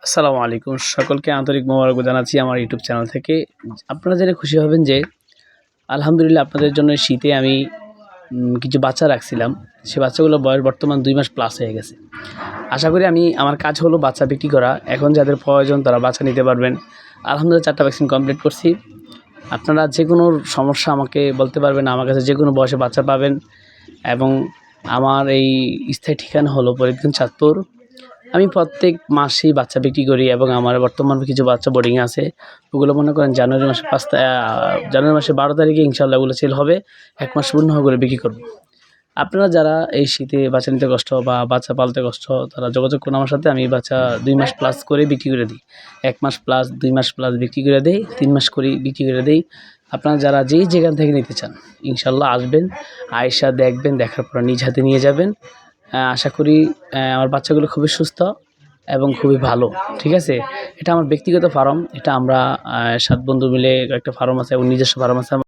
আসসালামু আলাইকুম। সকলকে আন্তরিক মোবারকবাদ জানাচ্ছি আমার ইউটিউব চ্যানেল থেকে। আপনারা জেনে খুশি হবেন যে আলহামদুলিল্লাহ আপনাদের জন্য শীতে আমি কিছু বাচ্চা রাখছিলাম। সে বাচ্চাগুলোর বয়স বর্তমান 2 মাস প্লাস হয়ে গেছে। আশা করি আমার কাজ হলো বাচ্চা বিক্রি করা। এখন যাদের প্রয়োজন তারা বাচ্চা নিতে পারবেন। আলহামদুলিল্লাহ 4টা ভ্যাকসিন কমপ্লিট করছি। আপনারা যেকোনো সমস্যা আমাকে বলতে পারবেন। আমার কাছে যেকোনো বয়সে বাচ্চা পাবেন এবং আমার এই স্থায়ী ঠিকানা হলো ফরিদগঞ্জ চাঁদপুর। আমি প্রত্যেক মাসেই বাচ্চা বিক্রি করি এবং আমার বর্তমান কিছু বাচ্চা বোর্ডিংয়ে আছে। ওগুলো মনে করেন জানুয়ারি মাসে 12 তারিখে ইনশাআল্লাহ ওগুলো সেল হবে। 1 মাস পূর্ণ হয়ে ওগুলো বিক্রি করব। আপনারা যারা এই শীতে বাচ্চা নিতে কষ্ট বা বাচ্চা পালতে কষ্ট তারা যোগাযোগ করুন আমার সাথে। আমি বাচ্চা 2 মাস প্লাস করে বিক্রি করে দিই। 1 মাস প্লাস 2 মাস প্লাস বিক্রি করে দেই, 3 মাস করে বিক্রি করে দেই। আপনারা যারা যেই যেখান থেকে নিতে চান ইনশাআল্লাহ আসবেন, আইসা দেখবেন, দেখার পর নিজ হাতে নিয়ে যাবেন। আশা করি আমার বাচ্চাগুলো খুবই সুস্থ এবং খুবই ভালো। ঠিক আছে? এটা আমার ব্যক্তিগত ফার্ম। এটা আমরা 7 বন্ধু মিলে একটা ফার্ম আছে এবং নিজস্ব ফার্ম আছে।